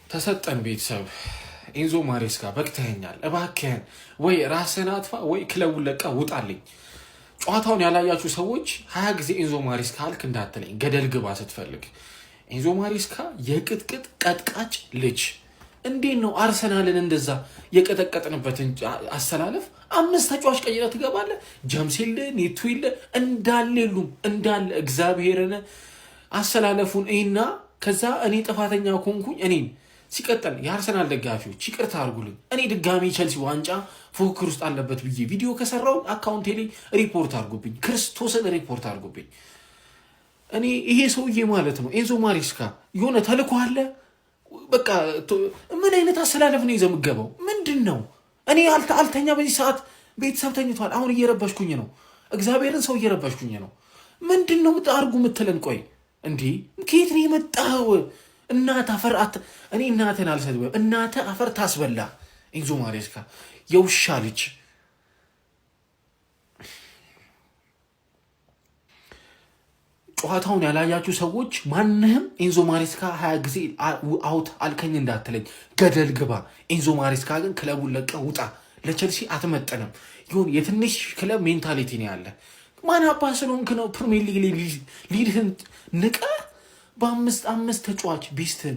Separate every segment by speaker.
Speaker 1: ተሰጠን ቤተሰብ ኤንዞ ማሬስካ በቅተኸኛል፣ እባክህን ወይ ራስህን አጥፋ ወይ ክለቡን ለቃ ውጣልኝ። ጨዋታውን ያላያችሁ ሰዎች 20 ጊዜ ኤንዞ ማሬስካ አልክ እንዳትለኝ፣ ገደል ግባ ስትፈልግ። ኤንዞ ማሬስካ የቅጥቅጥ ቀጥቃጭ ልጅ። እንዴት ነው አርሰናልን እንደዛ የቀጠቀጥንበትን አሰላለፍ 5 ተጫዋች ቀይረህ ትገባለህ? ጀምስ የለ ኔቶ የለ እንዳለ የሉም እንዳለ እግዚአብሔርን አሰላለፉን እና ከዛ እኔ ጥፋተኛ ኮንኩኝ እኔን ሲቀጥል የአርሰናል ደጋፊዎች ይቅርታ አድርጉልኝ። እኔ ድጋሚ ቸልሲ ዋንጫ ፉክክር ውስጥ አለበት ብዬ ቪዲዮ ከሰራው አካውንቴ ላይ ሪፖርት አድርጉብኝ፣ ክርስቶስን ሪፖርት አድርጉብኝ። እኔ ይሄ ሰውዬ ማለት ነው ኤንዞ ማሬስካ የሆነ ተልኮ አለ። በቃ ምን አይነት አሰላለፍ ነው ይዘህ የምትገባው? ምንድን ነው? እኔ አልተኛ በዚህ ሰዓት ቤተሰብ ተኝቷል። አሁን እየረበሽኩኝ ነው፣ እግዚአብሔርን ሰው እየረበሽኩኝ ነው። ምንድን ነው አድርጉ የምትለን? ቆይ እንዲህ ከየት ነው የመጣው? እናት አፈር እኔ እናትን አልሰድብም። እናተ አፈር ታስበላ። ኤንዞ ማሬስካ የውሻ ልጅ። ጨዋታውን ያላያችሁ ሰዎች ማንህም ኤንዞ ማሬስካ 20 ጊዜ አውት አልከኝ እንዳትለኝ፣ ገደል ግባ። ኤንዞ ማሬስካ ግን ክለቡን ለቀ ውጣ። ለቸልሲ አትመጠንም። ይሁን የትንሽ ክለብ ሜንታሊቲ ነው ያለ። ማን አባ ስለሆንክ ነው ፕሪሚየር ሊግ ሊድህን ንቀ በ5 ተጫዋች ቤስትን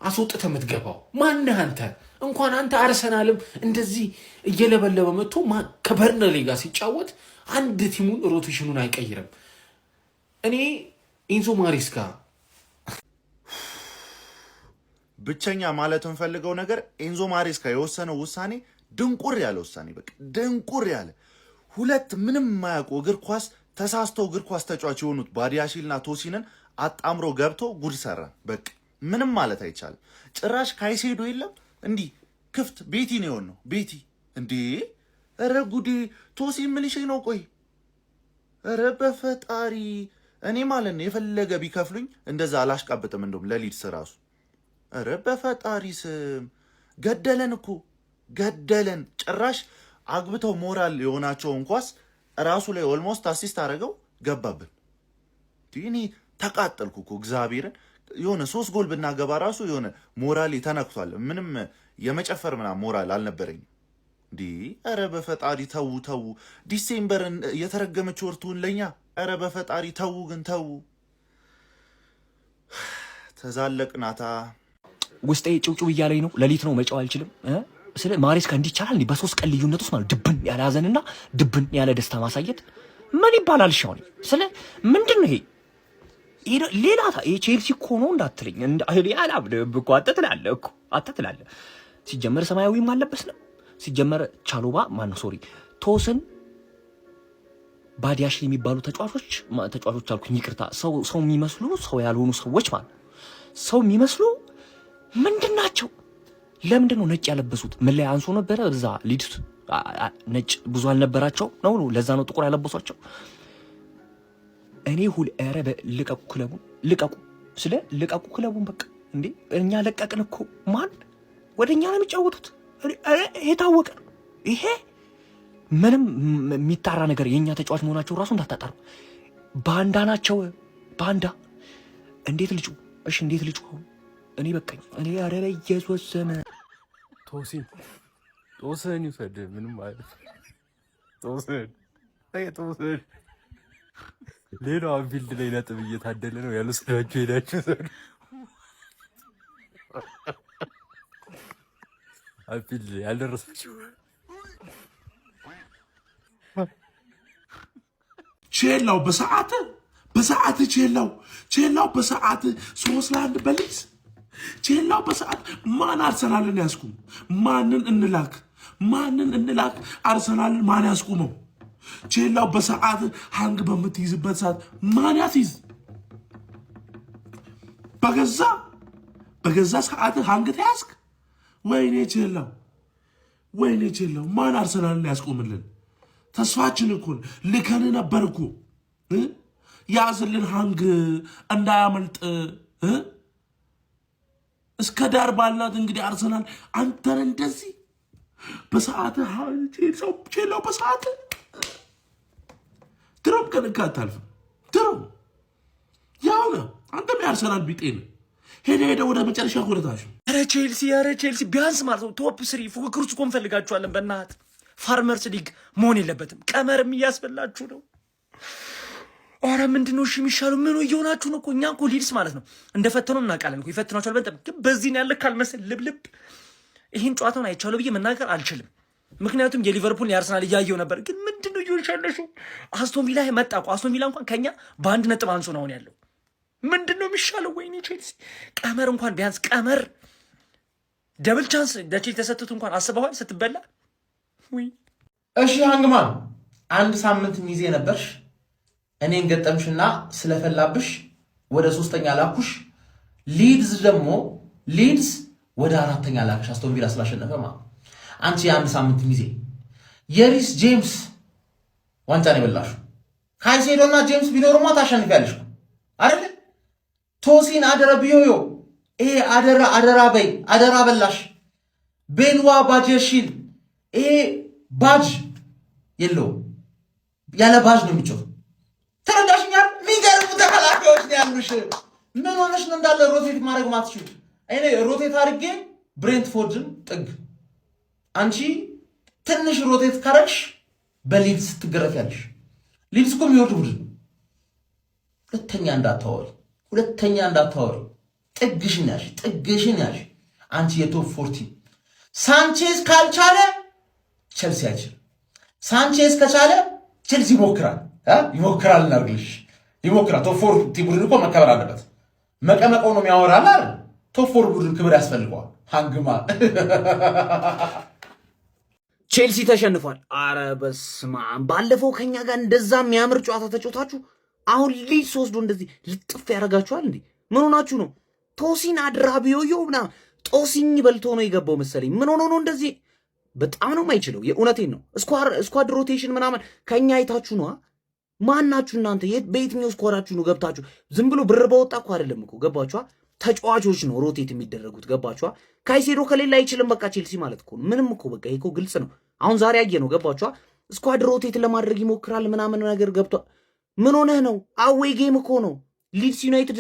Speaker 1: አስወጥተህ የምትገባው? ማነህ አንተ? እንኳን አንተ አርሰናልም እንደዚህ እየለበለበ መጥቶ ከበርንሌ ጋር ሲጫወት አንድ ቲሙን ሮቴሽኑን አይቀይርም። እኔ ኤንዞ ማሬስካ
Speaker 2: ብቸኛ ማለት እንፈልገው ነገር ኤንዞ ማሬስካ የወሰነው ውሳኔ ድንቁር ያለ ውሳኔ፣ በቃ ድንቁር ያለ። ሁለት ምንም የማያውቁ እግር ኳስ ተሳስተው እግር ኳስ ተጫዋች የሆኑት ባዲያሺልና ቶሲንን አጣምሮ ገብቶ ጉድ ሰራ። በቃ ምንም ማለት አይቻልም። ጭራሽ ካይሴዶ የለም እንዲህ ክፍት ቤቲ ነው የሆነው። ቤቲ እንዴ! ኧረ ጉዴ! ቶሲን ምልሽ ነው። ቆይ ኧረ በፈጣሪ እኔ ማለት ነው የፈለገ ቢከፍሉኝ እንደዛ አላሽቃብጥም። እንደውም ለሊድስ ራሱ ኧረ በፈጣሪ ስም ገደለን እኮ ገደለን። ጭራሽ አግብተው ሞራል የሆናቸውን ኳስ ራሱ ላይ ኦልሞስት አሲስት አደረገው ገባብን። እኔ ተቃጠልኩ እኮ እግዚአብሔርን። የሆነ 3 ጎል ብናገባ ራሱ የሆነ ሞራሌ ተነክቷል። ምንም የመጨፈር ምናምን ሞራል አልነበረኝም። እንዲህ ኧረ በፈጣሪ ተዉ ተዉ። ዲሴምበርን የተረገመች ወርቱን ለኛ ኧረ በፈጣሪ ተዉ ግን ተዉ። ተዛለቅናታ።
Speaker 3: ውስጤ ጭውጭው እያለኝ ነው። ሌሊት ነው መጫው አልችልም። ስለ ማሬስካ እንዲቻላል በ3 ቀን ልዩነት ውስጥ ማለት ድብን ያለ ሀዘንና ድብን ያለ ደስታ ማሳየት ምን ይባላል? ሻው ስለ ምንድን ነው ይሄ? ሌላ ቼልሲ እኮ ነው እንዳትለኝ። አላምንህም እኮ አንተ ትላለህ። ሲጀመር ሰማያዊም አልለበስንም። ሲጀመር ቻሎባ ማነው ሶሪ ቶስን ባዲያሽ የሚባሉ ተጫዋቾች አልኩኝ፣ ይቅርታ። ሰው የሚመስሉ ሰው ያልሆኑ ሰዎች ማለት ሰው የሚመስሉ ምንድን ናቸው? ለምንድን ነው ነጭ ያለበሱት? ምን ላይ አንሶ ነበረ? እዛ ሊድስ ነጭ ብዙ አልነበራቸው ነው። ለዛ ነው ጥቁር ያለበሷቸው። እኔ ኧረ ልቀቁ ክለቡን፣ ልቀቁ ክለቡን። በቃ እንዴ እኛ ለቀቅን እኮ። ማን ወደ እኛ ነው የሚጫወቱት? የታወቀ ነው ይሄ። ምንም የሚጣራ ነገር የእኛ ተጫዋች መሆናቸው ራሱ እንዳታጣሩ። ባንዳ ናቸው ባንዳ። እንዴት ልጩ? እሺ እንዴት ልጩ? እኔ በቃኝ። እኔ አረረ እየተወሰነ
Speaker 4: ጦስን ይውሰድ። ምንም ማለት ጦስን ሌላው አንፊልድ ላይ ነጥብ እየታደለ ነው ያሉ ስራቸው ሄዳችሁ አንፊልድ ያልደረሳችሁ
Speaker 5: ቼላው በሰዓት ቼላው 3-1 በሊዝ ቼላው በሰዓት ማን አርሰናልን ያስቁም? ማንን እንላክ? አርሰናልን ማን ያስቁመው? ቼላው በሰዓት ሃንግ በምትይዝበት ሰዓት ማን ያስይዝ? በገዛ ሰዓት ሃንግ ተያዝክ? ወይኔ ቼላው ማን አርሰናልን ያስቆምልን? ተስፋችን እኮ ልከን ነበር እኮ ያዝልን ሃንግ እንዳያመልጥ እስከ ዳር ባላት። እንግዲህ አርሰናል አንተን እንደዚህ በሰዓት ቼላው በሰዓት ድሮም ከንካ አታልፍም። ድሮም ያው ነው። አንተም የአርሰናል ቢጤ ነህ። ሄደ ወደ መጨረሻ ኮረታሽ።
Speaker 3: ኧረ ቼልሲ ቢያንስ ማለት ነው ቶፕ 3 ፉክክር ውስጥ እኮ እንፈልጋችኋለን። በእናትህ ፋርመርስ ሊግ መሆን የለበትም። ቀመርም እያስበላችሁ ነው። ኧረ ምንድን ነው እሺ የሚሻለው? ምን እየሆናችሁ ነው? እኮ እኛ እኮ ሊድስ ማለት ነው እንደፈተኑ እናውቃለን እኮ ይፈትኗቸዋል። በጣም ግን በዚህ ነው ያለ ካልመሰል ልብልብ ይህን ጨዋታውን አይቻለሁ ብዬ መናገር አልችልም። ምክንያቱም የሊቨርፑል የአርሰናል እያየው ነበር። ግን ምንድን ነው እየሆንሻለሹ? አስቶን ቪላ መጣ እኮ። አስቶን ቪላ እንኳን ከኛ በ1 ነጥብ አንሶ ነው አሁን ያለው። ምንድን ነው የሚሻለው? ወይኔ ቼልሲ ቀመር እንኳን ቢያንስ ቀመር ደብል ቻንስ ለቼልሲ ተሰጥቶት እንኳን አስበዋል ስትበላ። ወይ
Speaker 6: እሺ ሃንግማን 1 ሳምንት ሚዜ ነበርሽ። እኔን ገጠምሽና ስለፈላብሽ ወደ 3ኛ ላኩሽ። ሊድስ ወደ 4ኛ ላክሽ አስቶን ቪላ ስላሸነፈ ማለት አንቺ የ1 ሳምንት ሚዜ። የሪስ ጄምስ ዋንጫን የበላሽው ካይሴዶና ጄምስ ቢኖርማ ታሸንፊያለሽ አይደል? ቶሲን አደራ ቢዮዮ ይሄ አደራ በይ አደራ በላሽ። ቤንዋ ባጀሽል ይሄ ባጅ የለውም ያለ ባጅ ነው የሚጮህ። ተረዳሽኛል? የሚገርሙ ተከላካዮች ነው ያሉሽ። ምን ሆነሽ ነው እንዳለ ሮቴት ማድረግ ማትችሉ? እኔ ሮቴት አድርጌ ብሬንትፎርድን ጥግ አንቺ ትንሽ ሮቴት ካረግሽ በሊድስ ትገረፊያለሽ። ሊድስ እኮ የሚወርድ ቡድን። ሁለተኛ እንዳታወሪ። ጥግሽን ያሽ አንቺ የቶፕ 40 ሳንቼዝ ካልቻለ ቸልሲ አይችልም። ሳንቼዝ ከቻለ ቸልሲ ይሞክራል እናርግልሽ ይሞክራል። ቶፕ 40 ቡድን እኮ መከበር አለበት። መቀመቀው ነው የሚያወራል አይደል? ቶፕ 4 ቡድን ክብር ያስፈልገዋል። ሃንግማ
Speaker 3: ቼልሲ ተሸንፏል። አረ በስመ አብ። ባለፈው ከኛ ጋር እንደዛ የሚያምር ጨዋታ ተጫውታችሁ አሁን ሊድስ ወስዶ እንደዚህ ልጥፍ ያደርጋችኋል እንዴ? ምን ሆናችሁ ነው? ቶሲን አድራቢዮዮ ምናምን ጦሲኝ በልቶ ነው የገባው መሰለኝ። ምን ሆኖ ነው እንደዚህ? በጣም ነው የማይችለው። የእውነቴን ነው። ስኳድ ሮቴሽን ምናምን ከኛ አይታችሁ ነው። ማናችሁ እናንተ? በየትኛው ስኳዳችሁ ነው ገብታችሁ? ዝም ብሎ ብር በወጣ እኮ አይደለም እኮ ገባችኋ? ተጫዋቾች ነው ሮቴት የሚደረጉት ገባችኋ? ካይሴዶ ከሌላ አይችልም። በቃ ቼልሲ ማለት እኮ ምንም እኮ በቃ ይሄ እኮ ግልጽ ነው። አሁን ዛሬ አየ ነው ገባችኋ? ስኳድ ሮቴት ለማድረግ ይሞክራል ምናምን ነገር ገብቷ። ምን ሆነህ ነው? አዌይ ጌም እኮ ነው። ሊድስ ዩናይትድ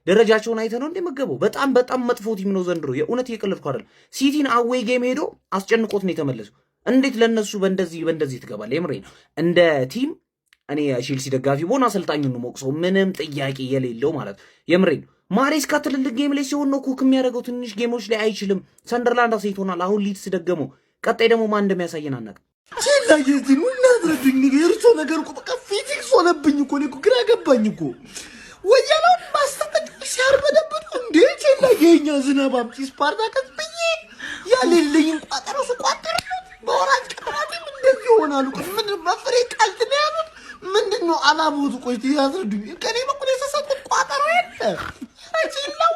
Speaker 3: ደረጃቸውን አይተ ነው እንደመገበው። በጣም መጥፎ ቲም ነው ዘንድሮ። የእውነት እየቀለድኩ አይደል። ሲቲን አዌይ ጌም ሄዶ አስጨንቆት ነው የተመለሰው። እንዴት ለነሱ በእንደዚህ ትገባለህ? የምሬ ነው። እንደ ቲም እኔ ቼልሲ ደጋፊ ቦና አሰልጣኙን ነው ሞቅሰው ምንም ጥያቄ የሌለው ማለት የምሬ ነው። ማሬስካ ትልልቅ ጌም ላይ ሲሆን ነው ኩክ የሚያደርገው። ትንሽ ጌሞች ላይ አይችልም። ሰንደርላንድ አሳይቶናል። አሁን ሊድስ ደገመው። ቀጣይ ደግሞ ማን እንደሚያሳየን አናውቅም።
Speaker 7: ቼላየዚ ነው እናድረዱኝ። የእርሶ ነገር እኮ በቃ ፊዚክስ ሆነብኝ እኮ እኔ እኮ ግራ ገባኝ እኮ። ወያላው ማስተጠቅ ሲያርበደብዱ እንዴ ቼላየ የኛ ዝናባም ስፓርታከስ ብዬ ያሌለኝን ቋጠሮ ስቋጠር በወራጅ ቅራቴም እንደዚህ ይሆናሉ። ምንድን መፍሬ ቀልድ ነው ያሉት? ምንድን ነው አላማውት? ቆይ ያስረዱኝ። ከኔ በኩል የተሰጡት ቋጠሮ የለ ቼላው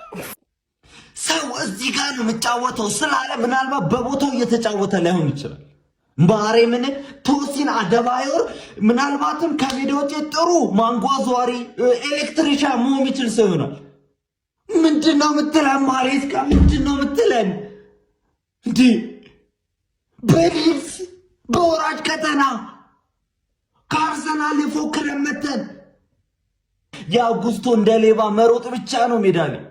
Speaker 7: ሰው እዚህ ጋር ነው የምጫወተው ስላለ ምናልባት በቦታው እየተጫወተ ላይሆን ይችላል። ማርያምን ቶሲን አደባዮር ምናልባትም ከሜዳ ውጭ ጥሩ ማንጓዟሪ ኤሌክትሪሻን መሆን የሚችል ሰው ይሆናል። ምንድነው የምትለን? ማሬስካ ምንድነው የምትለን? እንዴ በሊድስ በወራጅ ቀጠና ከአርሰናል የፎክረን መተን የአውጉስቶ እንደ ሌባ መሮጥ ብቻ ነው ሜዳ ላይ።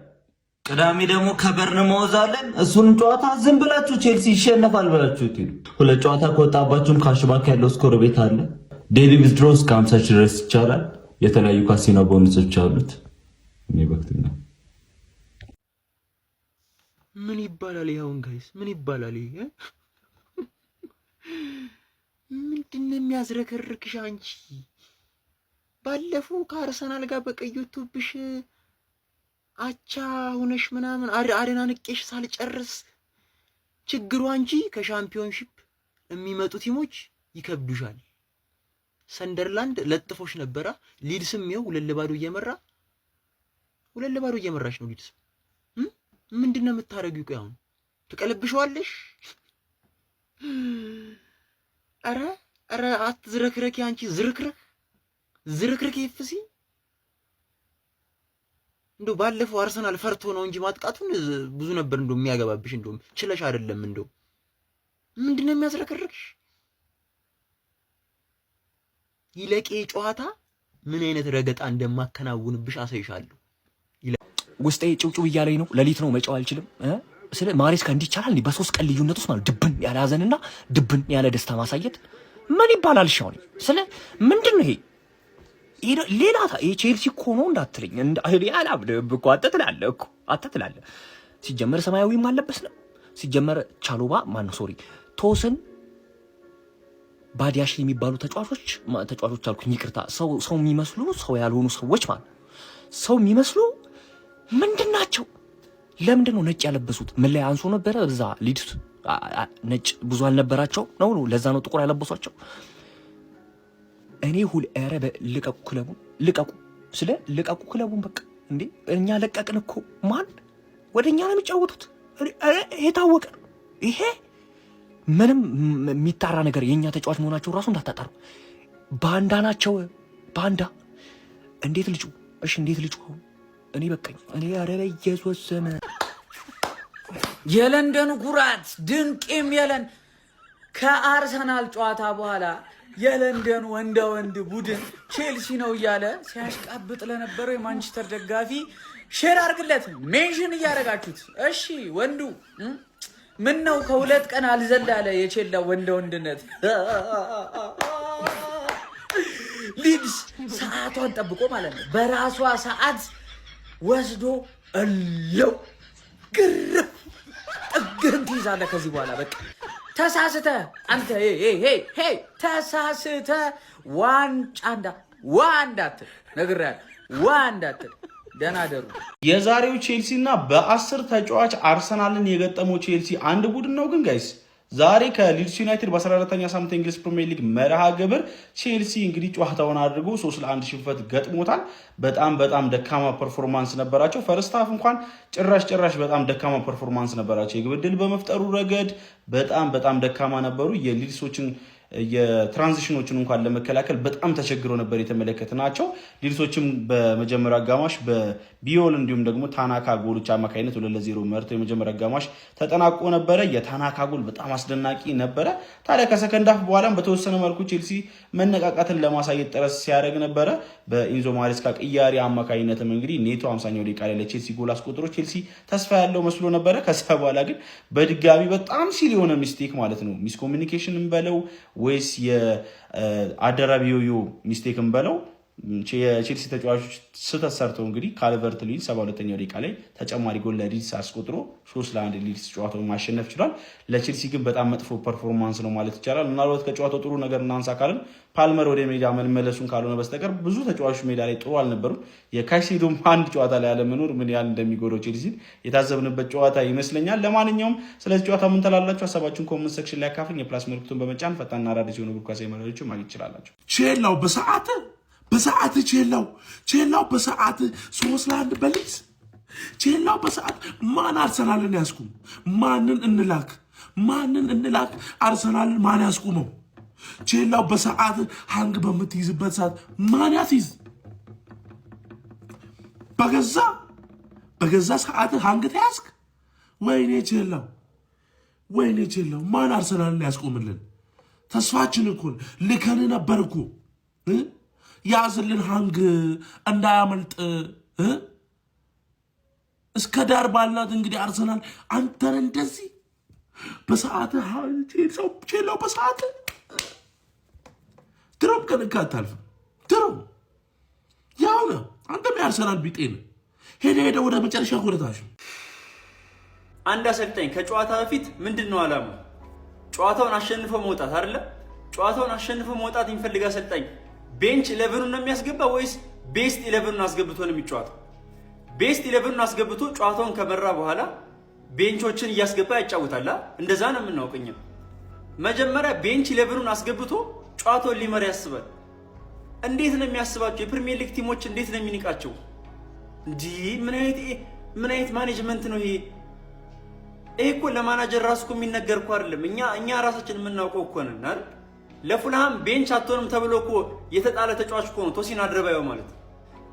Speaker 7: ቅዳሜ ደግሞ ከበርንማውዝ አለን። እሱን ጨዋታ ዝም ብላችሁ ቼልሲ ይሸነፋል ብላችሁ ትሄዱ። 2 ጨዋታ ከወጣባችሁም ካሽባክ ያለው ስኮር ቤት አለ። ዴሊ ዊዝድሮ እስከ 50 ሺህ ድረስ ይቻላል። የተለያዩ ካሲኖ ቦነሶች አሉት። እኔ በክትና
Speaker 3: ምን ይባላል? ይኸውን ጋይስ ምን ይባላል? ይሄ ምንድነው የሚያዝረከርክሽ አንቺ? ባለፈው ከአርሰናል ጋር በቀዩቱብሽ አቻ ሆነሽ ምናምን አደናንቄሽ ሳልጨርስ ችግሩ አንቺ ከሻምፒዮንሺፕ የሚመጡ ቲሞች ይከብዱሻል። ሰንደርላንድ ለጥፎሽ ነበራ። ሊድስም ይኸው 2-0 እየመራሽ ነው። ሊድስ ምንድነው የምታረጊው? ቆይ አሁን ትቀለብሽዋለሽ። ኧረ አትዝረክረኪ አንቺ ዝርክርክ ኤፍሲ። እንደው ባለፈው አርሰናል ፈርቶ ነው እንጂ ማጥቃቱን ብዙ ነበር እንደው የሚያገባብሽ። እንደው ችለሽ አይደለም። እንደው ምንድነው የሚያዝረከርክሽ? ይለቄ ጨዋታ ምን አይነት ረገጣ እንደማከናውንብሽ አሳይሻለሁ። ውስጤ ጭውጭው እያለኝ ነው። ሌሊት ነው መጫው አልችልም። ስለ ማሬስካ እንዲህ ይቻላል እንዴ? በ3 ቀን ልዩነት ውስጥ ማለት ድብን ያለ ሀዘንና ድብን ያለ ደስታ ማሳየት ምን ይባላል? ሻው ነው ስለ ምንድን ነው ይሄ? ሌላ የቼልሲ እኮ ነው እንዳትለኝ አላምንም እኮ አትትላለህ። ሲጀመር ሰማያዊም አለበስንም። ሲጀመር ቻሎባ ማነው ሶሪ ቶስን ባዲያሽ የሚባሉ ተጫዋቾች አልኩኝ፣ ይቅርታ። ሰው የሚመስሉ ሰው ያልሆኑ ሰዎች ማለት ሰው የሚመስሉ ምንድን ናቸው? ለምንድን ነው ነጭ ያለበሱት? መለያ አንሶ ነበረ እዛ ሊድስ ነጭ ብዙ አልነበራቸው ነው። ለዛ ነው ጥቁር ያለበሷቸው። እኔ ኧረ ልቀቁ ክለቡን፣ ልቀቁ ክለቡን በቃ። እንዴ እኛ ለቀቅን እኮ ማን ወደ እኛ ነው የሚጫወቱት? የታወቀ ነው ይሄ። ምንም የሚጣራ ነገር የእኛ ተጫዋች መሆናቸው ራሱ እንዳታጣሩ። ባንዳ ናቸው ባንዳ። እንዴት ልጩ? እሺ እንዴት ልጩ? እኔ በቃኝ። እኔ ኧረ በኢየሱስ ስም
Speaker 8: የለንደኑ ኩራት ድንቅም የለን ከአርሰናል ጨዋታ በኋላ የለንደን ወንድ ቡድን ቼልሲ ነው እያለ ሲያሽቃብጥ ለነበረው የማንቸስተር ደጋፊ ሼር አድርግለት፣ ሜንሽን እያደረጋችሁት። እሺ ወንዱ ምን ነው ከ2 ቀን አልዘላለ የቼላ ወንድነት። ሊድስ ሰዓቷን ጠብቆ ማለት ነው በራሷ ሰዓት ወስዶ እለው ግርፍ ጥግህን ትይዛለህ። ከዚህ በኋላ በቃ ተሳስተ አንተ ተሳስተ ዋንዳትል ነግሬሃለሁ። ዋንዳትል ደህና ደሩ።
Speaker 9: የዛሬው ቼልሲ እና በ10 ተጫዋች አርሰናልን የገጠመው ቼልሲ አንድ ቡድን ነው። ግን ጋይስ ዛሬ ከሊድስ ዩናይትድ በ14ኛ ሳምንት እንግሊዝ ፕሪሚየር ሊግ መርሃ ግብር ቼልሲ እንግዲህ ጨዋታውን አድርጎ 3-1 ሽንፈት ገጥሞታል። በጣም ደካማ ፐርፎርማንስ ነበራቸው። ፈርስት ሃፍ እንኳን ጭራሽ በጣም ደካማ ፐርፎርማንስ ነበራቸው። የግብ ዕድል በመፍጠሩ ረገድ በጣም ደካማ ነበሩ። የሊድሶችን የትራንዚሽኖችን እንኳን ለመከላከል በጣም ተቸግረው ነበር የተመለከትናቸው። ሊድሶችም በመጀመሪያ አጋማሽ በቢዮል እንዲሁም ደግሞ ታናካ ጎሎች አማካኝነት 2-0 መርተው የመጀመሪያ አጋማሽ ተጠናቆ ነበረ። የታናካ ጎል በጣም አስደናቂ ነበረ። ታዲያ ከሰከንድ ሃፍ በኋላም በተወሰነ መልኩ ቼልሲ መነቃቃትን ለማሳየት ጥረት ሲያደርግ ነበረ። በኢንዞ ማሬስካ ቅያሪ አማካኝነትም እንግዲህ ኔቶ 50ኛው ደቂቃ ላይ ለቼልሲ ጎል አስቆጥሮ ቼልሲ ተስፋ ያለው መስሎ ነበረ። ከዛ በኋላ ግን በድጋሚ በጣም ሲል የሆነ ሚስቴክ ማለት ነው ሚስኮሚኒኬሽንን በለው ወይስ የአደራቢዮ ሚስቴክን በለው የቼልሲ ተጫዋቾች ስህተት ሰርተው እንግዲህ ካልቨርት ሊድስ 72ኛው ደቂቃ ላይ ተጨማሪ ጎል ለሊድስ አስቆጥሮ 3-1 ሊድስ ጨዋታውን ማሸነፍ ችሏል። ለቼልሲ ግን በጣም መጥፎ ፐርፎርማንስ ነው ማለት ይቻላል። ምናልባት ከጨዋታው ጥሩ ነገር እናንሳ ካልን ፓልመር ወደ ሜዳ መመለሱን ካልሆነ በስተቀር ብዙ ተጫዋቾች ሜዳ ላይ ጥሩ አልነበሩም። የካይሴዶም አንድ ጨዋታ ላይ አለመኖር ምን ያህል እንደሚጎዳው ቼልሲን የታዘብንበት ጨዋታ ይመስለኛል። ለማንኛውም ስለዚህ ጨዋታ ምን ትላላችሁ? ሀሳባችሁን ኮመንት ሴክሽን ላይ አካፍሉኝ። የፕላስ ምልክቱን በመጫን ፈጣንና አዳዲስ የሆኑ እግር ኳሳዊ መረጃዎችን ማግኘት ትችላላችሁ።
Speaker 5: ቼላው በሰዓት ቼላው በሰዓት 3-1 በሊድስ ቼላው በሰዓት ማን አርሰናልን ያስቁም? ማንን እንላክ? አርሰናልን ማን ያስቁመው? ቼላው በሰዓት ሃንግ በምትይዝበት ሰዓት ማን ያስይዝ? በገዛ ሰዓት ሃንግ ተያዝክ? ወይኔ ቼላው ማን አርሰናልን ያስቁምልን? ተስፋችን እኮ ልከን ነበር እኮ ያዝልን ሃንግ እንዳያመልጥ እስከ ዳር ባላት እንግዲህ አርሰናል አንተን እንደዚህ በሰዓት ቼላው በሰዓት ድሮም ከንካ አታልፍም። ድሮም ያው ነው። አንተም የአርሰናል ቢጤ ነው። ሄደ ወደ መጨረሻ ኮረታሽ።
Speaker 10: አንድ አሰልጣኝ ከጨዋታ በፊት ምንድን ነው አላማው? ጨዋታውን አሸንፎ መውጣት አይደለ? ጨዋታውን አሸንፎ መውጣት የሚፈልግ አሰልጣኝ ቤንች 11ን ነው የሚያስገባ ወይስ ቤስት 11ን አስገብቶ ነው የሚጫወተው? ቤስት 11ን አስገብቶ ጨዋታውን ከመራ በኋላ ቤንቾችን እያስገባ ያጫውታል። እንደዛ ነው የምናውቀኝ። መጀመሪያ ቤንች 11ን አስገብቶ ጨዋታውን ሊመራ ያስባል። እንዴት ነው የሚያስባቸው? የፕሪሚየር ሊግ ቲሞች እንዴት ነው የሚንቃቸው? እንዲህ ምን አይነት ማኔጅመንት ነው ይሄ? ይሄ እኮ ለማናጀር ራሱ እኮ የሚነገር እኮ አይደለም። እኛ ራሳችን የምናውቀው እኮ ነን አይደል? ለፉልሃም ቤንች አትሆንም ተብሎ እኮ የተጣለ ተጫዋች እኮ ነው ቶሲን አድረባዮ ማለት።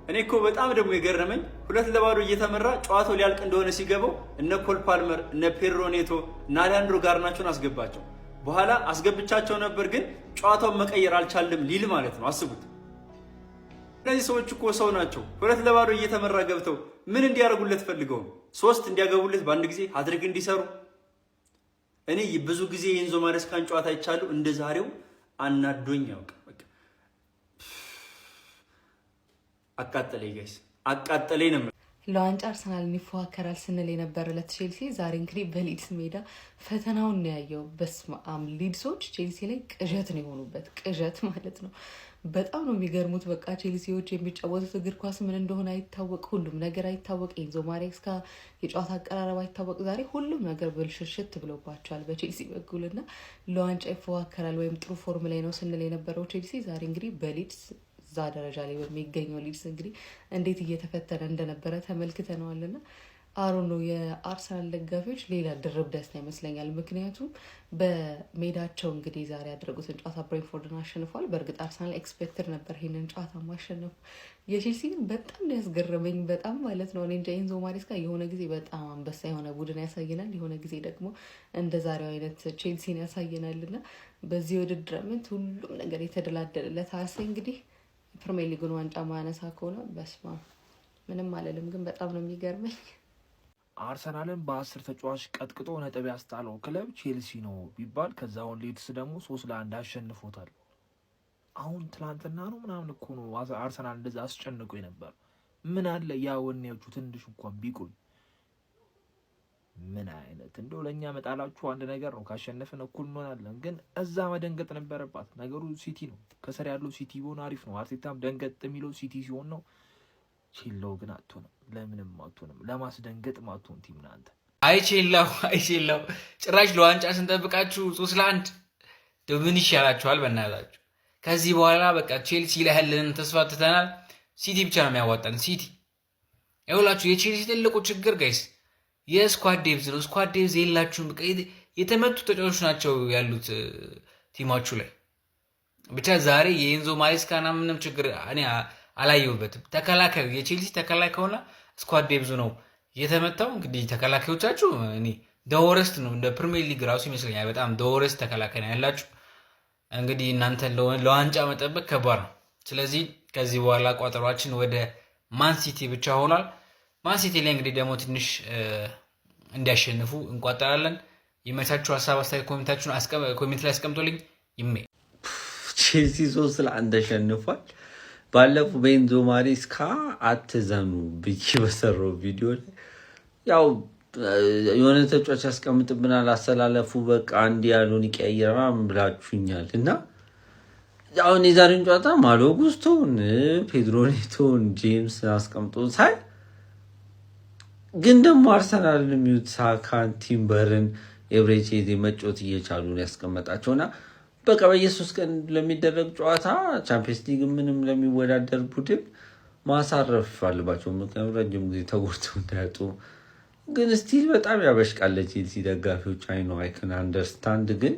Speaker 10: እኔ እኮ በጣም ደግሞ የገረመኝ 2-0 እየተመራ ጨዋታው ሊያልቅ እንደሆነ ሲገባው እነ ኮል ፓልመር እነ ፔድሮ ኔቶ እና አሌሃንድሮ ጋርናቾን አስገባቸው። በኋላ አስገብቻቸው ነበር ግን ጨዋታውን መቀየር አልቻለም ሊል ማለት ነው። አስቡት። እነዚህ ሰዎች እኮ ሰው ናቸው። 2-0 እየተመራ ገብተው ምን እንዲያደርጉለት ፈልገው ነው? 3 እንዲያገቡለት በአንድ ጊዜ ሃትሪክ እንዲሰሩ? እኔ ብዙ ጊዜ የኤንዞ ማሬስካን ጨዋታ አይቻለሁ። እንደ ዛሬው አናዶኝ ያውቅ። በቃ አቃጠለኝ ጋይስ፣ አቃጠለኝ ነው።
Speaker 11: ለዋንጫ አርሰናል ይፎካከራል ስንል የነበረ ለቼልሲ ዛሬ እንግዲህ በሊድስ ሜዳ ፈተናውን ነው ያየው። በስማም ሊድሶች ቼልሲ ላይ ቅዠት ነው የሆኑበት፣ ቅዠት ማለት ነው። በጣም ነው የሚገርሙት። በቃ ቼልሲዎች የሚጫወቱት እግር ኳስ ምን እንደሆነ አይታወቅ፣ ሁሉም ነገር አይታወቅ። ኤንዞ ማሬስካ የጨዋታ አቀራረብ አይታወቅ። ዛሬ ሁሉም ነገር ብልሽሽት ብሎባቸዋል በቼልሲ በኩልና ለዋንጫ ይፎካከራል ወይም ጥሩ ፎርም ላይ ነው ስንል የነበረው ቼልሲ ዛሬ እንግዲህ በሊድስ እዛ ደረጃ ላይ በሚገኘው ሊድስ እንግዲህ እንዴት እየተፈተነ እንደነበረ ተመልክተነዋልና አሮን ነው የአርሰናል ደጋፊዎች ሌላ ድርብ ደስታ ይመስለኛል። ምክንያቱም በሜዳቸው እንግዲህ ዛሬ ያደረጉትን ጨዋታ ብሬንትፎርድን አሸንፏል። በእርግጥ አርሰናል ኤክስፔክትድ ነበር ይሄንን ጨዋታ ማሸነፉ። የቼልሲ ግን በጣም ያስገረመኝ በጣም ማለት ነው። እኔ እንጃ ኤንዞ ማሬስካ የሆነ ጊዜ በጣም አንበሳ የሆነ ቡድን ያሳየናል፣ የሆነ ጊዜ ደግሞ እንደ ዛሬው አይነት ቼልሲን ያሳየናልና በዚህ ውድድር ዓመት ሁሉም ነገር የተደላደለለት አርሴ እንግዲህ ፕሪሚየር ሊጉን ዋንጫ ማነሳ ከሆነ በስማ ምንም አለልም። ግን በጣም ነው የሚገርመኝ።
Speaker 12: አርሰናልን በ10 ተጫዋች ቀጥቅጦ ነጥብ ያስጣለው ክለብ ቼልሲ ነው ቢባል ከዛውን ሊድስ ደግሞ 3-1 አሸንፎታል። አሁን ትላንትና ነው ምናምን እኮ ነው አርሰናል እንደዛ አስጨንቆ ነበር። ምን አለ ያ ወኔዎቹ ትንሽ እንኳን ቢቆይ። ምን አይነት እንደው ለኛ መጣላችሁ አንድ ነገር ነው፣ ካሸነፍን እኩል እንሆናለን። ግን እዛ መደንገጥ ነበረባት። ነገሩ ሲቲ ነው፣ ከሰር ያለው ሲቲ ቢሆን አሪፍ ነው። አርቴታም ደንገጥ የሚለው ሲቲ ሲሆን ነው። ቼላው ግን አትሆንም፣ ለምንም አትሆንም። ለማስደንገጥ ማትሆን ቲም ነህ አንተ።
Speaker 8: አይ ቼላው ጭራሽ ለዋንጫ ስንጠብቃችሁ 3-1 ምን ይሻላችኋል? በእናታችሁ ከዚህ በኋላ በቃ ቼልሲ ላይ ያለንን ተስፋ ትተናል። ሲቲ ብቻ ነው የሚያዋጣን። ሲቲ ይኸውላችሁ የቼልሲ ትልቁ ችግር ጋይስ የስኳድ ዴፕዝ ነው። ስኳድ ዴፕዝ የላችሁም። በቃ የተመቱ ተጫዋቾች ናቸው ያሉት ቲማችሁ ላይ። ብቻ ዛሬ የኤንዞ ማሬስካና ምንም ችግር እኔ አላየሁበትም። ተከላካዩ የቼልሲ ተከላካዩና ስኳድ ዴፕዙ ነው የተመታው። እንግዲህ ተከላካዮቻችሁ እኔ ደወረስት ነው፣ እንደ ፕሪሚየር ሊግ ራሱ ይመስለኛል። በጣም ደወረስት ተከላካይ ነው ያላችሁ። እንግዲህ እናንተ ለዋንጫ መጠበቅ ከባድ ነው። ስለዚህ ከዚህ በኋላ ቋጠሯችን ወደ ማን ሲቲ ብቻ ሆኗል። ማን ሲቲ ላይ እንግዲህ ደግሞ ትንሽ እንዲያሸንፉ እንቋጠራለን። ይመቻችሁ። ሀሳብ አስተያየት ኮሜንት ላይ አስቀምጦልኝ። ይሜ
Speaker 13: ቼልሲ 3-1 ተሸንፏል። ባለፈው በኤንዞ ማሬስካ አትዘኑ ብዬ በሰራው ቪዲዮ ላይ ያው የሆነ ተጫዋች ያስቀምጥብናል አሰላለፉ በቃ አንድ ያሉን ይቀያየራል ብላችሁኛል እና አሁን የዛሬን ጨዋታ ማሎ ጉስቶን ፔድሮ ኔቶን ጄምስ አስቀምጦ ሳይ ግን ደግሞ አርሰናል የሚዩት ሳካን ቲምበርን ኤብሬቼዚ መጮት እየቻሉ ነው ያስቀመጣቸውና በቃ በየሶስት ቀን ለሚደረግ ጨዋታ ቻምፒየንስ ሊግ ምንም ለሚወዳደር ቡድን ማሳረፍ አለባቸው። ምክንያቱም ረጅም ጊዜ ተጎድተው እንዳያጡ። ግን ስቲል በጣም ያበሽቃል ቼልሲ ደጋፊዎች። አይ ኖ አይ ካን አንደርስታንድ። ግን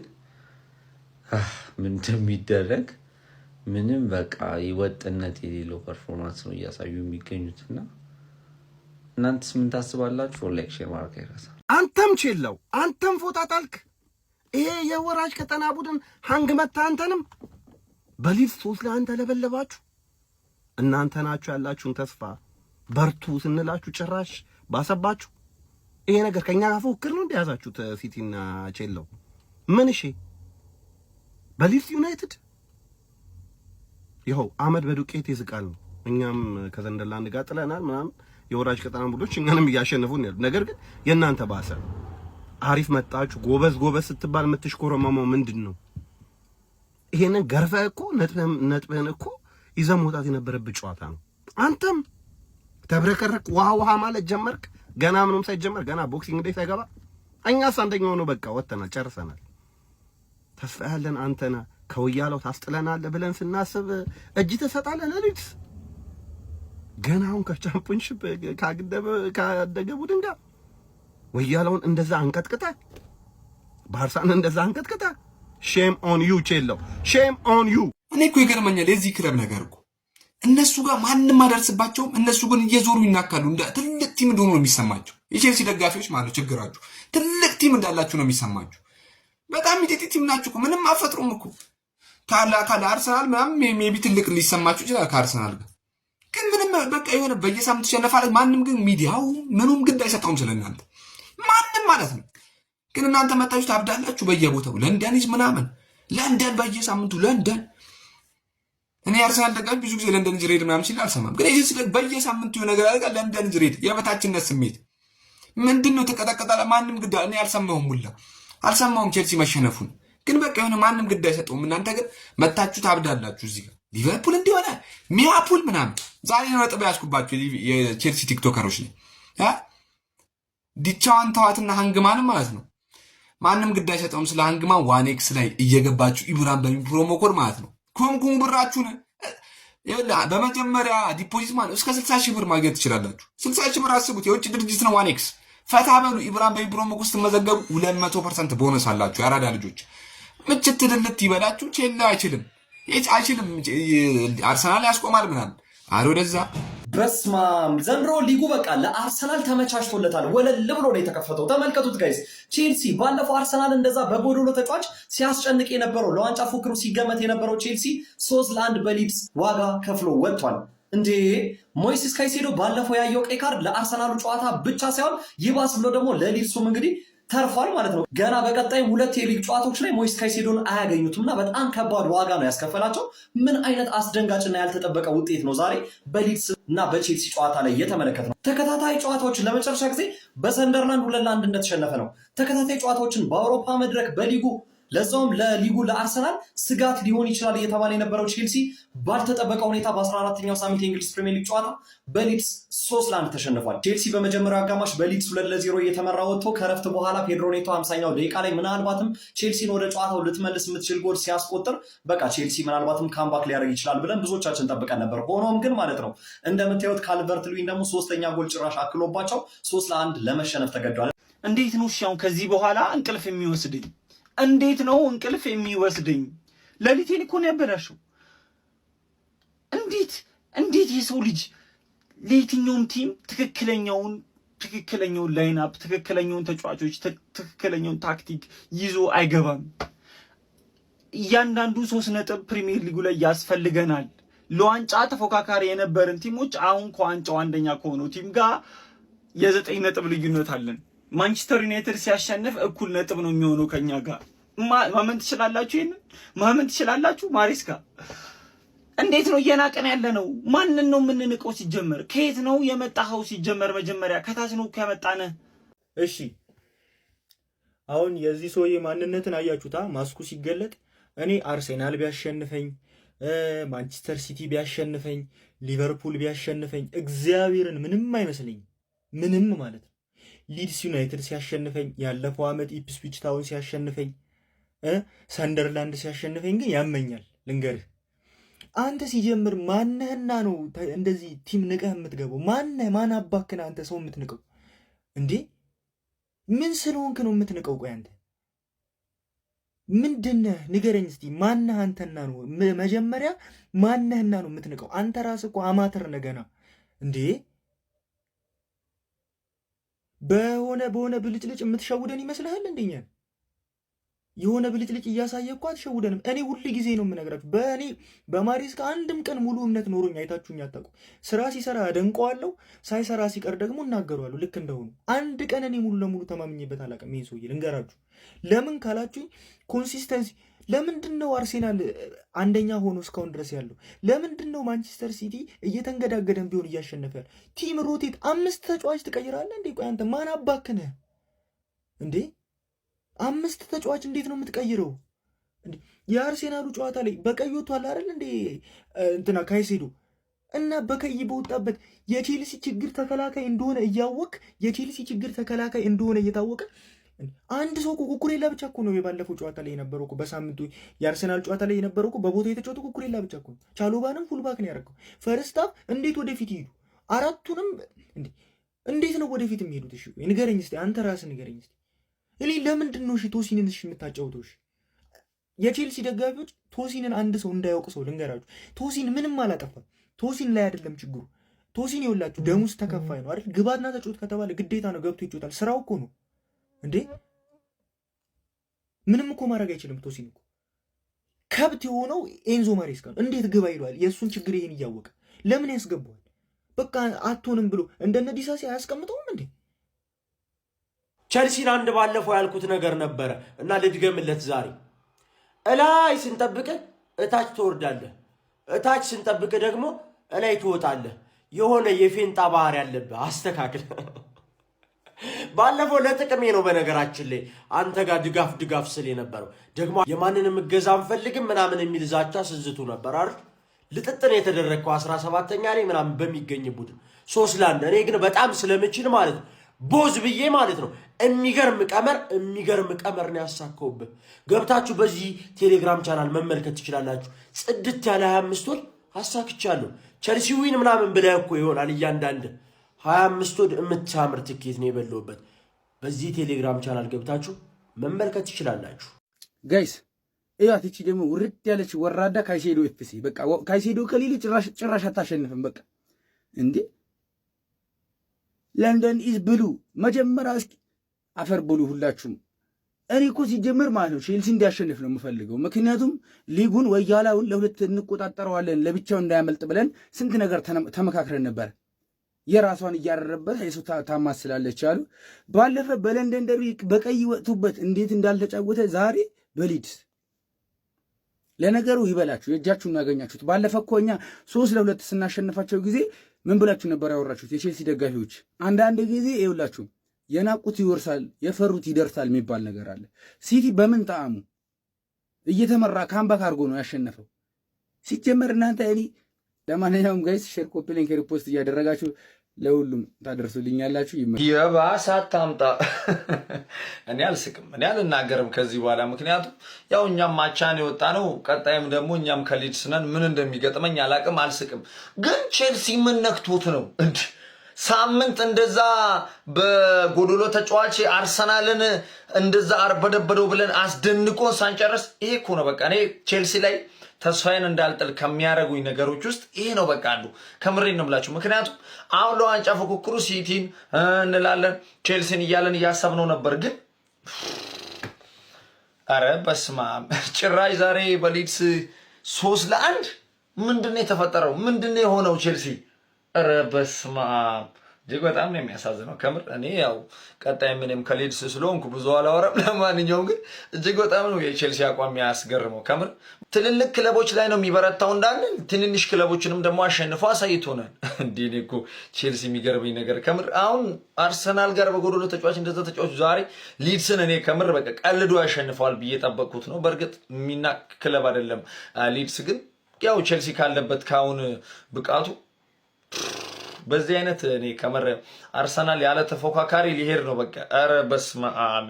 Speaker 13: ምን እንደሚደረግ ምንም በቃ ይወጥነት የሌለው ፐርፎርማንስ ነው እያሳዩ የሚገኙትና እናንተስ ምን ታስባላችሁ? ላይክ ሼር ማድረግ አይረሳ።
Speaker 7: አንተም ቼላው አንተም ፎጣ ጣልክ። ይሄ የወራጅ ቀጠና ቡድን ሃንግ መታ አንተንም በሊድስ 3-1 ለበለባችሁ። እናንተ ናችሁ ያላችሁን ተስፋ በርቱ ስንላችሁ ጭራሽ ባሰባችሁ። ይሄ ነገር ከኛ ጋር ፉክክር ነው እንደያዛችሁት ሲቲና ቼላው። ምን እሺ በሊድስ ዩናይትድ ይኸው አመድ በዱቄት ይዝቃል ነው። እኛም ከዘንደላንድ ጋር ጥለናል ምናምን የወራጅ ቀጠና ቡድኖች እኛንም እያሸነፉን ነው። ነገር ግን የእናንተ ባሰ። አሪፍ መጣችሁ ጎበዝ ስትባል የምትሽኮረመመው ምንድን ነው? ይሄንን ገርፈህ እኮ ነጥብህን እኮ ይዘህ መውጣት የነበረብህ ጨዋታ ነው። አንተም ተብረከረክ ውሃ ማለት ጀመርክ። ገና ምንም ሳይጀመር ገና ቦክሲንግ ዴይ ሳይገባ እኛስ አንደኛው ነው። በቃ ወጥተናል፣ ጨርሰናል። ተስፋ ያለን አንተና ከውያለው ታስጥለናለህ ብለን ስናስብ እጅ ትሰጣለህ ለሊድስ። ገና አሁን ከቻምፒዮንሺፕ ካደገ ቡድን ጋር ወያለውን እንደዛ አንቀጥቅጠ ባርሳን እንደዛ አንቀጥቅጠ ሼም ኦን ዩ ቼላው፣ ሼም ኦን ዩ።
Speaker 5: እኔ እኮ ይገርመኛል የዚህ ክለብ ነገር እኮ እነሱ ጋር ማንም አደርስባቸውም። እነሱ ግን እየዞሩ ይናካሉ። እንደ ትልቅ ቲም እንደሆኑ ነው የሚሰማቸው። የቼልሲ ደጋፊዎች ማለት ችግራችሁ ትልቅ ቲም እንዳላችሁ ነው የሚሰማችሁ። በጣም ሚጤጢ ቲም ናችሁ እኮ ምንም አፈጥሩም እኮ ካለ አርሰናል ምናምን ሜቢ ትልቅ ሊሰማችሁ ይችላል ከአርሰናል ጋር
Speaker 14: ግን ምንም በቃ የሆነ በየሳምንቱ ይሸነፋል። ማንም ግን ሚዲያው ምኑም ግድ አይሰጠውም ስለእናንተ ማንም ማለት ነው። ግን እናንተ መታችሁ ታብዳላችሁ በየቦታው ለንደንስ ምናምን ለንደን በየሳምንቱ ለንደን። እኔ አርሰናል ደጋፊ ብዙ ጊዜ ለንደን ዝሬድ ምናምን ሲል አልሰማም። ግን ይህ ስለ በየሳምንቱ የሆነ ነገር አለ። ለንደን ዝሬድ የበታችነት ስሜት ምንድን ነው? ተቀጠቀጣለ ማንም ግድ እኔ አልሰማሁም፣ ሁላ አልሰማሁም ቼልሲ መሸነፉን። ግን በቃ የሆነ ማንም ግድ አይሰጠውም። እናንተ ግን መታችሁ ታብዳላችሁ እዚህ ጋር ሊቨርፑል እንዲሆነ ሚያፑል ምናምን። ዛሬ ነው ነጥብ ያስኩባችሁ የቼልሲ ቲክቶከሮች ላይ ዲቻዋን ተዋትና ሃንግማንም ማለት ነው ማንም ግድ አይሰጠውም። ስለ ሃንግማን ዋኔክስ ላይ እየገባችሁ ኢብራን በፕሮሞ ኮድ ማለት ነው ኮምኩም ብራችሁን በመጀመሪያ ዲፖዚት ማለት እስከ 60 ሺህ ብር ማግኘት ትችላላችሁ። 60 ሺህ ብር አስቡት፣ የውጭ ድርጅት ነው ዋኔክስ። ፈታ በሉ። ኢብራን በፕሮሞ ኮድ ስትመዘገቡ 200% ቦነስ አላችሁ። የአራዳ ልጆች ምችት ድልት ይበላችሁ። ቼላ አይችልም አርሰናል ያስቆማል ምናምን አረ ወደዛ
Speaker 15: በስማም ዘንድሮ ሊጉ በቃ ለአርሰናል ተመቻችቶለታል። ወለል ብሎ ነው የተከፈተው። ተመልከቱት ጋይስ። ቼልሲ ባለፈው አርሰናል እንደዛ በጎዶሎ ተጫዋች ሲያስጨንቅ የነበረው ለዋንጫ ፉክሩ ሲገመት የነበረው ቼልሲ 3-1 በሊድስ ዋጋ ከፍሎ ወጥቷል። እንዴ ሞይሴስ ካይሴዶ ባለፈው ያየው ቀይ ካርድ ለአርሰናሉ ጨዋታ ብቻ ሳይሆን ይባስ ብሎ ደግሞ ለሊድሱም እንግዲህ ተርፏል ማለት ነው። ገና በቀጣይም 2 የሊግ ጨዋታዎች ላይ ሞይስ ካይሴዶን አያገኙትምና በጣም ከባድ ዋጋ ነው ያስከፈላቸው። ምን አይነት አስደንጋጭና ያልተጠበቀ ውጤት ነው ዛሬ በሊድስ እና በቼልሲ ጨዋታ ላይ የተመለከት ነው። ተከታታይ ጨዋታዎችን ለመጨረሻ ጊዜ በሰንደርላንድ 2-1 እንደተሸነፈ ነው። ተከታታይ ጨዋታዎችን በአውሮፓ መድረክ በሊጉ ለዛውም ለሊጉ ለአርሰናል ስጋት ሊሆን ይችላል እየተባለ የነበረው ቼልሲ ባልተጠበቀ ሁኔታ በ14ኛው ሳምንት የእንግሊዝ ፕሪሚየር ሊግ ጨዋታ በሊድስ 3-1 ተሸንፏል። ቼልሲ በመጀመሪያው አጋማሽ በሊድስ 2-0 እየተመራ ወጥቶ ከረፍት በኋላ ፔድሮ ኔቶ 50ኛው ደቂቃ ላይ ምናልባትም ቼልሲን ወደ ጨዋታው ልትመልስ የምትችል ጎል ሲያስቆጥር በቃ ቼልሲ ምናልባትም ካምባክ ሊያደርግ ይችላል ብለን ብዙዎቻችን ጠብቀን ነበር። ሆኖም ግን ማለት ነው እንደምታዩት ካልቨርት ሉዊን ደግሞ 3ኛ ጎል ጭራሽ አክሎባቸው 3-1 ለመሸነፍ ተገዷል።
Speaker 9: እንዴት ነው ሻው ከዚህ በኋላ እንቅልፍ የሚወስድኝ? እንዴት ነው እንቅልፍ የሚወስደኝ? ሌሊቴን እኮ ነው ያበላሸው። እንዴት የሰው ልጅ ለየትኛውም ቲም ትክክለኛውን ላይን አፕ፣ ትክክለኛውን ተጫዋቾች፣ ትክክለኛውን ታክቲክ ይዞ አይገባም። እያንዳንዱ 3 ነጥብ ፕሪሚየር ሊጉ ላይ ያስፈልገናል። ለዋንጫ ተፎካካሪ የነበርን ቲሞች አሁን ከዋንጫው አንደኛ ከሆነው ቲም ጋር የ9 ነጥብ ልዩነት አለን። ማንቸስተር ዩናይትድ ሲያሸንፍ እኩል ነጥብ ነው የሚሆነው ከኛ ጋር። ማመን ትችላላችሁ? ይሄንን ማመን ትችላላችሁ? ማሬስካ እንዴት ነው እየናቀን ያለ ነው? ማንን ነው የምንንቀው? ሲጀመር ከየት ነው የመጣኸው? ሲጀመር መጀመሪያ ከታች ነው ከመጣነ።
Speaker 16: እሺ አሁን የዚህ ሰውዬ ማንነትን አያችሁታ? ማስኩ ሲገለጥ እኔ አርሴናል ቢያሸንፈኝ፣ ማንቸስተር ሲቲ ቢያሸንፈኝ፣ ሊቨርፑል ቢያሸንፈኝ እግዚአብሔርን ምንም አይመስለኝም። ምንም ማለት ነው። ሊድስ ዩናይትድ ሲያሸንፈኝ፣ ያለፈው ዓመት ኢፕስዊች ታውን ሲያሸንፈኝ፣ ሰንደርላንድ ሲያሸንፈኝ ግን ያመኛል። ልንገርህ አንተ ሲጀምር ማነህና ነው እንደዚህ ቲም ንቀህ የምትገባው? ማን አባክና አንተ ሰው የምትንቀው እንዴ? ምን ስለሆንክ ነው የምትንቀው? ቆይ አንተ ምንድነህ? ንገረኝ እስቲ። ማነህ አንተና ነው መጀመሪያ ማነህና ነው የምትንቀው? አንተ ራስህ እኮ አማተር ነገና እንዴ በሆነ ብልጭልጭ የምትሸውደን ይመስልሃል? እንደኛ የሆነ ብልጭልጭ እያሳየ እኮ አትሸውደንም። እኔ ሁል ጊዜ ነው የምነግራችሁ፣ በእኔ በማሬስካ አንድም ቀን ሙሉ እምነት ኖሮኝ አይታችሁኝ አታውቁ። ስራ ሲሰራ አደንቀዋለሁ፣ ሳይሰራ ሲቀር ደግሞ እናገረዋለሁ ልክ እንደሆኑ። አንድ ቀን እኔ ሙሉ ለሙሉ ተማምኜበት አላውቅም። ይሄን ሰውዬ ልንገራችሁ። ለምን ካላችሁኝ ኮንሲስተንሲ። ለምንድን ነው አርሴናል አንደኛ ሆኖ እስካሁን ድረስ ያለው? ለምንድን ነው ማንቸስተር ሲቲ እየተንገዳገደን ቢሆን እያሸነፈ ያለ? ቲም ሮቴት 5 ተጫዋች ትቀይራለህ እንዴ? ቆይ አንተ ማን አባክነህ እንዴ? 5 ተጫዋች እንዴት ነው የምትቀይረው እንዴ? የአርሴናሉ ጨዋታ ላይ በቀይ ወጥቷል አይደል እንዴ? እንትና ካይሴዶ እና በቀይ በወጣበት የቼልሲ ችግር ተከላካይ እንደሆነ እያወቅ የቼልሲ ችግር ተከላካይ እንደሆነ እየታወቀ አንድ ሰው ኩኩሬላ ብቻ እኮ ነው የባለፈው ጨዋታ ላይ የነበረው እኮ። በሳምንቱ የአርሰናል ጨዋታ ላይ የነበረው እኮ በቦታው የተጫወተው ኩኩሬላ ብቻ እኮ ነው። ቻሎባንም ፉልባክ ነው ያደረገው። ፈርስት ሃፍ እንዴት ወደፊት ይሄዱ? አራቱንም እንዴት ነው ወደፊት የሚሄዱት? እሺ ንገረኝ እስቲ፣ አንተ ራስህ ንገረኝ እስቲ። እኔ ለምንድን ነው እሺ ቶሲንን እሺ የምታጫውተው? እሺ የቼልሲ ደጋፊዎች ቶሲንን አንድ ሰው እንዳያውቅ ሰው ልንገራችሁ፣ ቶሲን ምንም አላጠፋም። ቶሲን ላይ አይደለም ችግሩ። ቶሲን ይኸውላችሁ ደሙስ ተከፋይ ነው አይደል? ግባትና ተጫወት ከተባለ ግዴታ ነው ገብቶ ይጫወታል። ስራው እኮ ነው እንዴ። ምንም እኮ ማድረግ አይችልም። ቶሲን እኮ ከብት የሆነው ኤንዞ ማሬስካ ነው። እንዴት ግባ ይለዋል? የእሱን ችግር ይሄን እያወቀ ለምን ያስገባዋል? በቃ አትሆንም ብሎ እንደነ ዲሳሲ አያስቀምጠውም እንዴ?
Speaker 17: ቸልሲን አንድ ባለፈው ያልኩት ነገር ነበረ እና ልድገምለት ዛሬ። እላይ ስንጠብቅ እታች ትወርዳለህ፣ እታች ስንጠብቅ ደግሞ እላይ ትወጣለህ። የሆነ የፌንጣ ባህሪ ያለብህ አስተካክል። ባለፈው ለጥቅሜ ነው በነገራችን ላይ አንተ ጋር ድጋፍ ስል የነበረው ደግሞ የማንንም እገዛ አንፈልግም ምናምን የሚል ዛቻ ስዝቱ ነበር አይደል? ልጥጥን የተደረግከው 17ኛ ላይ ምናምን በሚገኝ ቡድን 3-1። እኔ ግን በጣም ስለምችል ማለት ነው ቦዝ ብዬ ማለት ነው የሚገርም ቀመር ነው ያሳካውብህ። ገብታችሁ በዚህ ቴሌግራም ቻናል መመልከት ትችላላችሁ። ጽድት ያለ 25 ወር አሳክቻለሁ። ቸልሲ ዊን ምናምን ብለህ እኮ ይሆናል እያንዳንድ 25 ወር የምታምር ትኬት ነው የበለውበት። በዚህ ቴሌግራም ቻናል ገብታችሁ መመልከት ትችላላችሁ
Speaker 18: ጋይስ። እያት እቺ ደግሞ ውርድ ያለች ወራዳ ካይሴዶ ኤፍሲ በቃ ካይሴዶ ከሌለ ጭራሽ አታሸንፍም። በቃ እንዴ ለንደን ኢዝ ብሉ። መጀመሪያ እስኪ አፈር ብሉ ሁላችሁም። እኔ እኮ ሲጀምር ማለት ነው ቼልሲ እንዲያሸንፍ ነው የምፈልገው። ምክንያቱም ሊጉን ወያላውን ለሁለት እንቆጣጠረዋለን ለብቻው እንዳያመልጥ ብለን ስንት ነገር ተመካክረን ነበር። የራሷን እያረረበት አይሱ ታማስላለች አሉ። ባለፈ በለንደን ደርቢ በቀይ ወጥቶበት እንዴት እንዳልተጫወተ ዛሬ በሊድስ ለነገሩ ይበላችሁ የእጃችሁን ያገኛችሁት። ባለፈ እኮ እኛ 3-2 ስናሸንፋቸው ጊዜ ምን ብላችሁ ነበር ያወራችሁት? የቼልሲ ደጋፊዎች አንዳንድ ጊዜ ይውላችሁ የናቁት ይወርሳል የፈሩት ይደርሳል የሚባል ነገር አለ። ሲቲ በምን ጣዕሙ እየተመራ ካምባክ አድርጎ ነው ያሸነፈው ሲጀመር። እናንተ እኔ ለማንኛውም ጋይስ ሼር፣ ኮፒ ሊንክ፣ ሪፖስት እያደረጋችሁ ለሁሉም ታደርሱልኛላችሁ።
Speaker 13: የባሰ አታምጣ። እኔ አልስቅም፣ እኔ አልናገርም ከዚህ በኋላ ምክንያቱም ያው እኛም ማቻን የወጣ ነው። ቀጣይም ደግሞ እኛም ከሊድስ ነን። ምን እንደሚገጥመኝ አላቅም። አልስቅም። ግን ቼልሲ ምን ነክቶት ነው እንዴ? ሳምንት እንደዛ በጎዶሎ ተጫዋች አርሰናልን እንደዛ አርበደበደው ብለን አስደንቆን ሳንጨርስ ይሄ እኮ ነው በቃ። እኔ ቼልሲ ላይ ተስፋዬን እንዳልጥል ከሚያደርጉኝ ነገሮች ውስጥ ይሄ ነው በቃ አንዱ። ከምሬን ነው የምላችሁ። ምክንያቱም አሁን ለዋንጫ ፉክክሩ ሲቲን እንላለን ቼልሲን እያለን እያሰብነው ነበር። ግን አረ በስመ አብ ጭራሽ ዛሬ በሊድስ 3-1 ምንድነው የተፈጠረው? ምንድነው የሆነው ቼልሲ? አረ በስመ አብ እጅግ በጣም ነው የሚያሳዝነው ከምር። እኔ ያው ቀጣይ ምንም ከሊድስ ስለሆንኩ ብዙ አላወራም። ለማንኛውም ግን እጅግ በጣም ነው የቼልሲ አቋም ያስገርመው ከምር። ትልልቅ ክለቦች ላይ ነው የሚበረታው እንዳንል ትንንሽ ክለቦችንም ደግሞ አሸንፎ አሳይቶናል። እንዴ እኔ እኮ ቼልሲ የሚገርመኝ ነገር ከምር አሁን አርሰናል ጋር በጎዶሎ ተጫዋች እንደዛ ተጫዋች ዛሬ ሊድስን እኔ ከምር በቃ ቀልዶ ያሸንፈዋል ብዬ ጠበቅኩት ነው። በእርግጥ የሚናቅ ክለብ አይደለም ሊድስ፣ ግን ያው ቼልሲ ካለበት ካሁን ብቃቱ በዚህ አይነት እኔ ከምር አርሰናል ያለ ተፎካካሪ ሊሄድ ነው በቃ። አረ በስመ አብ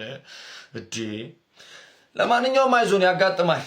Speaker 13: እዴ። ለማንኛውም አይዞን ያጋጥማል።